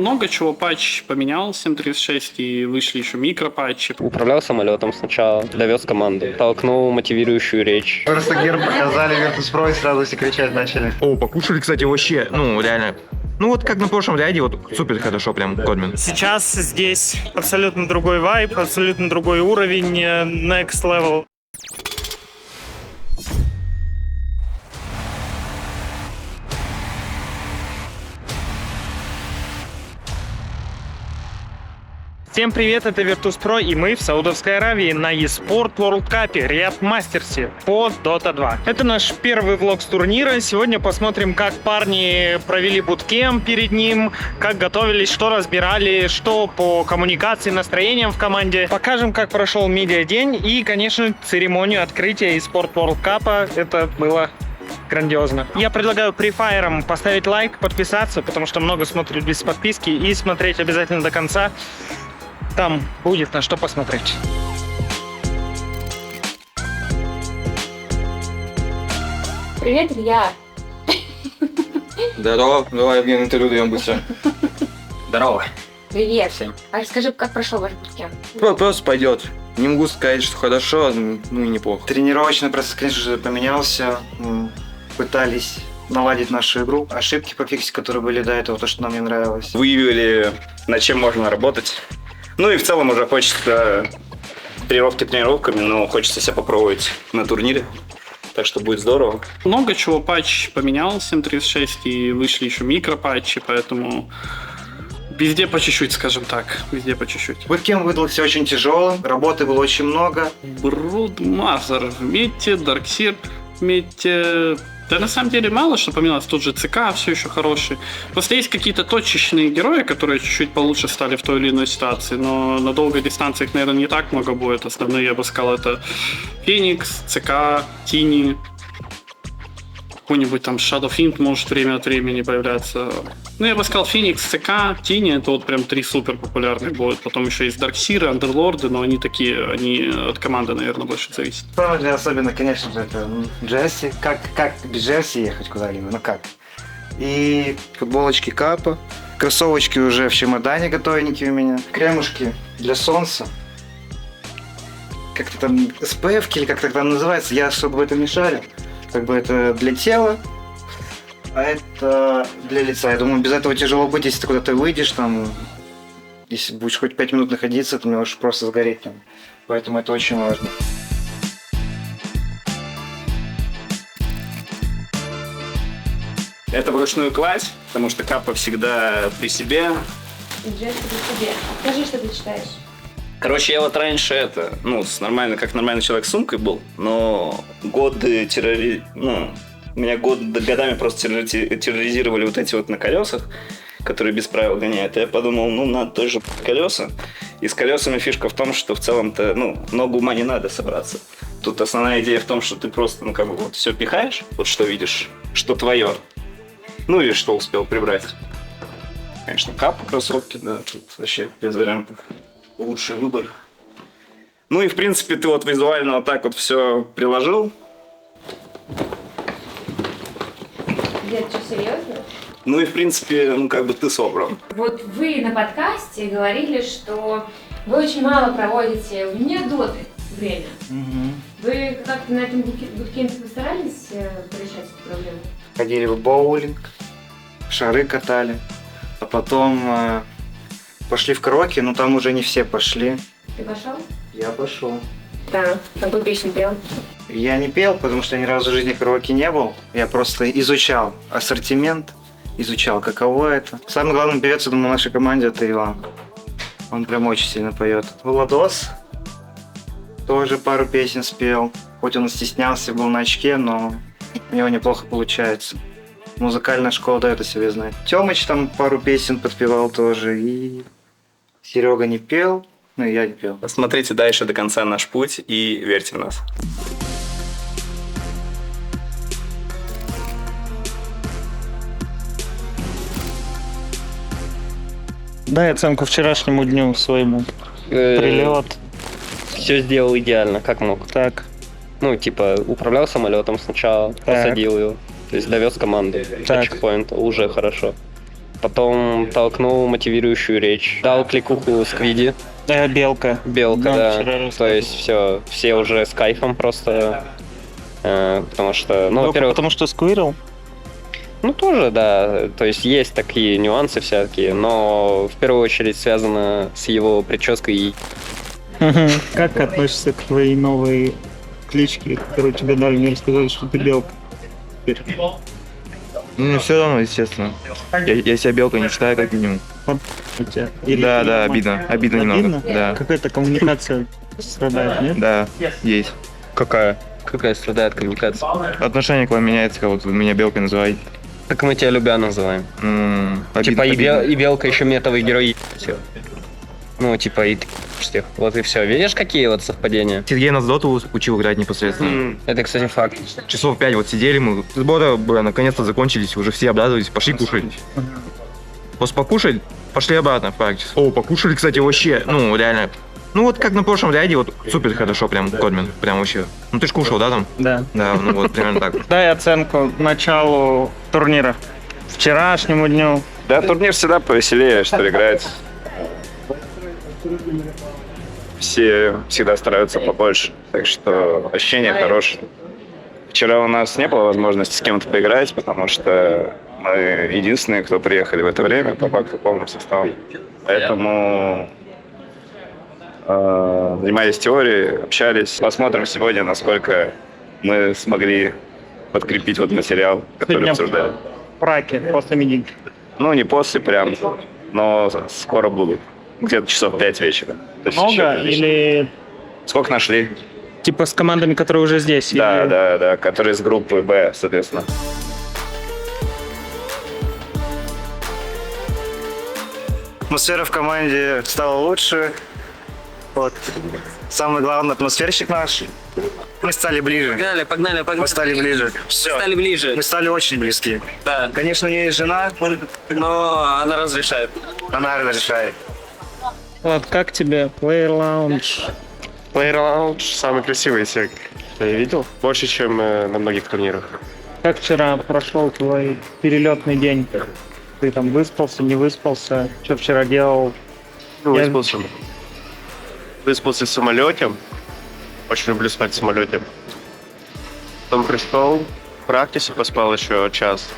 Много чего, патч поменял 7.36 и вышли еще микропатчи. Управлял самолетом сначала, довез команду, толкнул мотивирующую речь. Просто герб показали, Virtus.pro и сразу все кричать начали. О, покушали, кстати, вообще, реально. Вот как на прошлом ряде, вот супер хорошо прям, Кодмин. Сейчас здесь абсолютно другой вайб, абсолютно другой уровень, next level. Всем привет, это Virtus.pro, и мы в Саудовской Аравии на eSport World Cup Riyadh Masters по Dota 2. Это наш первый влог с турнира. Сегодня посмотрим, как парни провели буткемп перед ним, как готовились, что разбирали, что по коммуникации, настроениям в команде. Покажем, как прошел медиа-день и, конечно, церемонию открытия eSport World Cup. Это было грандиозно. Я предлагаю префайрам поставить лайк, подписаться, потому что много смотрят без подписки, и смотреть обязательно до конца. Там будет на что посмотреть. Привет, Илья. Здорово, давай, Евгений, интервью даем быстро. Здорово. Привет. Всем. А расскажи, как прошел ваш буткемп? Просто пойдет. Не могу сказать, что хорошо, и неплохо. Тренировочный процесс, конечно же, поменялся. Пытались наладить нашу игру, ошибки пофиксить, которые были до этого, то, что нам не нравилось. Выявили, над чем можно работать. Ну и в целом уже хочется тренировки тренировками, но хочется себя попробовать на турнире. Так что будет здорово. Много чего, патч поменял 7.36 и вышли еще микропатчи, поэтому везде по чуть-чуть, скажем так, везде по чуть-чуть. Буткемп выдался очень тяжелым, работы было очень много. Брудмазер в мете, Дарксир в мете. Да на самом деле мало что поменялось, тот же ЦК все еще хороший. Просто есть какие-то точечные герои, которые чуть-чуть получше стали в той или иной ситуации, но на долгой дистанции их, наверное, не так много будет. Основные, я бы сказал, это Феникс, ЦК, Тини, какой-нибудь там Shadow Fiend может время от времени появляться. Ну, я бы сказал, Феникс, ЦК, Тини, это вот прям 3 супер популярных будет. Потом еще есть Дарксиры, Андерлорды, но они такие, они от команды, наверное, больше зависят. Самое особенно, конечно же, это Джерси. Как без Джерси ехать куда-либо, ну как? И футболочки Капа, кроссовочки уже в чемодане готовенькие у меня, кремушки для солнца. Как-то там SPF или как-то там называется, я особо в этом не шарю. Как бы это для тела, а это для лица. Я думаю, без этого тяжело быть, если ты куда-то выйдешь, там, если будешь хоть 5 минут находиться, ты можешь просто сгореть там. Поэтому это очень важно. Это вручную кладь, потому что капа всегда при себе. Джесси, при тебе. Скажи, что ты читаешь. Короче, я вот раньше как нормальный человек с сумкой был, но меня годами просто терроризировали вот эти вот на колесах, которые без правил гоняют. И я подумал, надо тоже колеса. И с колесами фишка в том, что в целом-то, много ума не надо собраться. Тут основная идея в том, что ты просто, вот все пихаешь, вот что видишь, что твое. Ну или что успел прибрать. Конечно, капа, кроссовки, да, тут вообще без вариантов. Лучший выбор. Ну и в принципе ты вот визуально вот так вот все приложил. Дед, что, серьезно? Ну и в принципе, ты собран. Вот вы на подкасте говорили, что вы очень мало проводите вне доты время. Вы как-то на этом буткемпе постарались порешать эту проблему? Ходили в боулинг, шары катали, а потом пошли в караоке, но там уже не все пошли. Ты пошел? Я пошел. Да. Какую песню пел? Я не пел, потому что ни разу в жизни караоке не был. Я просто изучал ассортимент, изучал, каково это. Самый главный певец, я думаю, в нашей команде — это Иван. Он прям очень сильно поет. Владос тоже пару песен спел. Хоть он стеснялся, был на очке, но у него неплохо получается. Музыкальная школа дает о себе знать. Тёмыч там пару песен подпевал тоже. И Серега не пел, и я не пел. Смотрите дальше до конца наш путь и верьте в нас. Дай оценку вчерашнему дню своему. Прилет. Все сделал идеально, как мог. Так. Управлял самолетом сначала, посадил его. То есть довез команду до чекпоинта, уже хорошо. Потом толкнул мотивирующую речь. Дал кликуху Сквиди. Белка. Белка, Да, да. вчера То рассказывал. есть все уже с кайфом просто. Потому что, ну, Только во-первых, потому что Сквирл. ну тоже, да. То есть есть такие нюансы всякие, но в первую очередь связано с его прической и Как относишься к твоей новой кличке, которую тебе дали? Мне рассказали, что ты белка. Ну, все равно, естественно. Я себя белкой не считаю, как минимум. У тебя. Или Да, ты да, нормально? обидно немного. Обидно? Да, Какая-то коммуникация страдает, нет? да, есть. какая страдает коммуникация. Отношение к вам меняется, как вот вы меня белкой называете. Так мы тебя Любя называем. Типа Обидно. и Белка еще метовый герой. Всё. Ну, типа и ты всех. Вот и все. Видишь, какие вот совпадения? Сергей нас доту учил играть непосредственно. Это, кстати, факт. Часов 5 вот сидели мы. Сборы наконец-то закончились, уже все обрадовались, пошли кушать. После покушать, пошли обратно в практику. О, покушали, кстати, вообще, ну, реально. Ну, вот как на прошлом ряде, вот супер хорошо, прям, Кодмин, прям вообще. Ну, ты ж кушал, да, там? Да. Да, ну вот, примерно так. Дай оценку началу турнира. Вчерашнему дню. Да, турнир всегда повеселее, что ли, играть. Все всегда стараются побольше, так что ощущение хорошее. Вчера у нас не было возможности с кем-то поиграть, потому что мы единственные, кто приехали в это время, по факту полным составом. Поэтому занимались теорией, общались. Посмотрим сегодня, насколько мы смогли подкрепить вот материал, который Сегодня обсуждали. в Праге после мединки. Ну, не после прям, но скоро будут. Где-то часов 5 вечера. То есть еще Много прилично. или Сколько нашли? типа с командами, которые уже здесь? Да, или- да, которые из группы Б, соответственно. Атмосфера в команде стала лучше. Вот. Самый главный атмосферщик наш. Мы стали ближе. Погнали. Мы стали ближе. Все. Стали ближе. Мы стали очень близки. Да. Конечно, у нее есть жена, Но она разрешает. она разрешает. Вот как тебе Player Lounge? Player Lounge самый красивый сек, что я видел. Больше, чем на многих турнирах. Как вчера прошел твой перелетный день? Ты там выспался, не выспался? Что вчера делал? Ну, Я- выспался в самолете. Очень люблю спать в самолете. Потом пришел, в практике поспал еще час.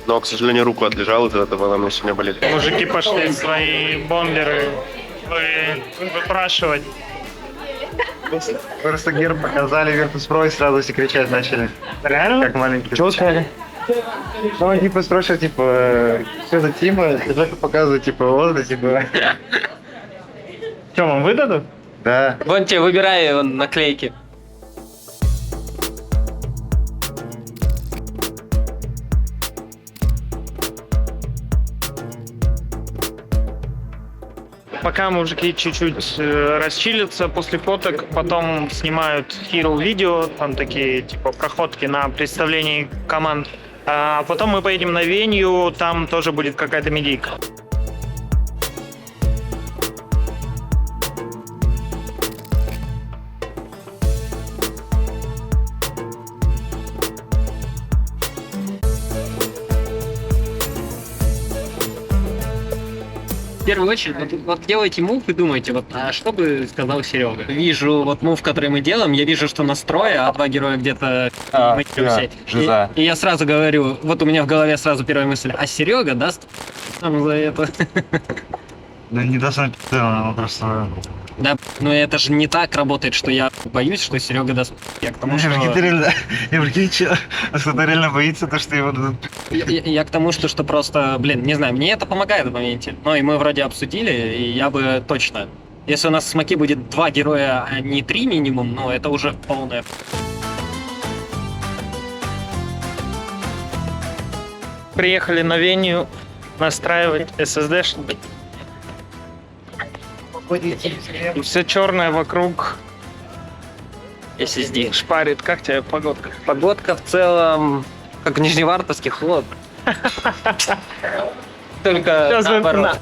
Но, к сожалению, руку отлежал, из-за этого она у меня сегодня болит. Мужики пошли свои бомберы выпрашивать. Просто герб показали, Virtus.pro и сразу все кричать начали. Реально? Как маленькие. Чего сказали? Ну, они типа спрашивают, типа, что за тима? И только показывают, типа, вот, типа. Что, вам выдадут? Да. Вон тебе, выбирай вон, наклейки. Пока мужики чуть-чуть расчилятся после фоток, потом снимают хиро-видео, там такие типа проходки на представлении команд. А потом мы поедем на Венью, там тоже будет какая-то медийка. В первую очередь, вот делайте мув и думайте, вот, а что бы сказал Серега? Вижу вот мув, который мы делаем, я вижу, что настрой, а два героя где-то материмся. жиза. И я сразу говорю, вот у меня в голове сразу первая мысль, а Серега даст нам за это. Да не даст он он просто... Да, но это же не так работает, что я боюсь, что Серега даст. Я к тому, что... Я прикинь, кто-то реально боится, то, что его дадут. Я к тому, что просто, блин, не знаю, мне это помогает в моменте. Ну и мы вроде обсудили, и я бы точно... Если у нас в смоке будет 2 героя, а не 3 минимум, ну это уже полная... Приехали на Венью настраивать SSD-шники. И все черное вокруг SSD. шпарит. Как тебе погодка? Погодка в целом, как в Нижневартовске, холод. Только Сейчас наоборот.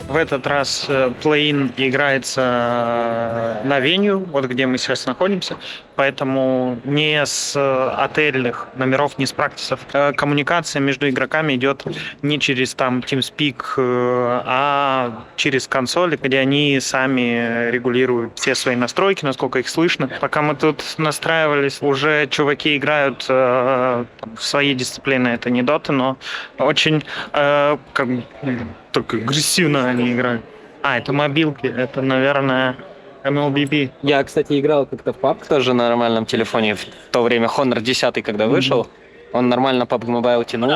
В этот раз плей-ин играется на Венью, вот где мы сейчас находимся. поэтому не с отельных номеров, не с практисов. Коммуникация между игроками идет не через там TeamSpeak, а через консоли, где они сами регулируют все свои настройки, насколько их слышно. Пока мы тут настраивались, уже чуваки играют в свои дисциплины. Это не Dota, но очень так агрессивно они играют. Это мобилки, это, наверное, MLBB. Я, кстати, играл как-то в PUBG тоже на нормальном телефоне. В то время Honor 10, когда вышел, он нормально PUBG Mobile тянул.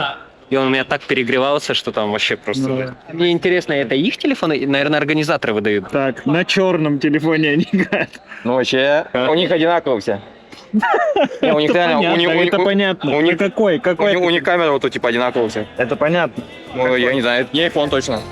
И он у меня так перегревался, что там вообще просто... Мне интересно, это их телефоны? Наверное, организаторы выдают. Так, на черном телефоне они играют. Ну вообще, у них одинаково все. У них реально, Это понятно. у них Какой? у них камера вот тут типа одинаково все. Это понятно. Ну, я не знаю, это не iPhone точно.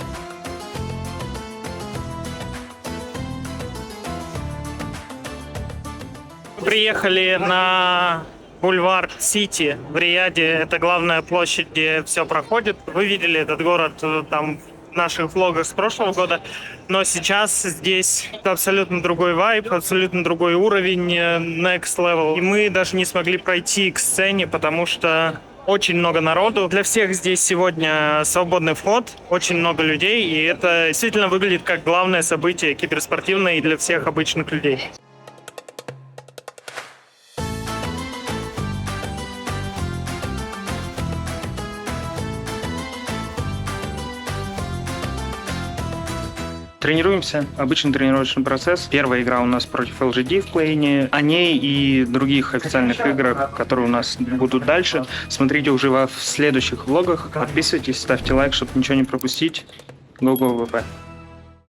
Приехали на бульвар Сити в Рияде. Это главная площадь, где все проходит. Вы видели этот город там в наших влогах с прошлого года. Но сейчас здесь абсолютно другой вайб, абсолютно другой уровень, next level. И мы даже не смогли пройти к сцене, потому что очень много народу. Для всех здесь сегодня свободный вход, очень много людей. И это действительно выглядит как главное событие киберспортивное и для всех обычных людей. Тренируемся. Обычный тренировочный процесс. Первая игра у нас против LGD в плей-ине. О ней и других официальных играх, которые у нас будут дальше, смотрите уже в следующих влогах. Подписывайтесь, ставьте лайк, чтобы ничего не пропустить. Go, go, VP.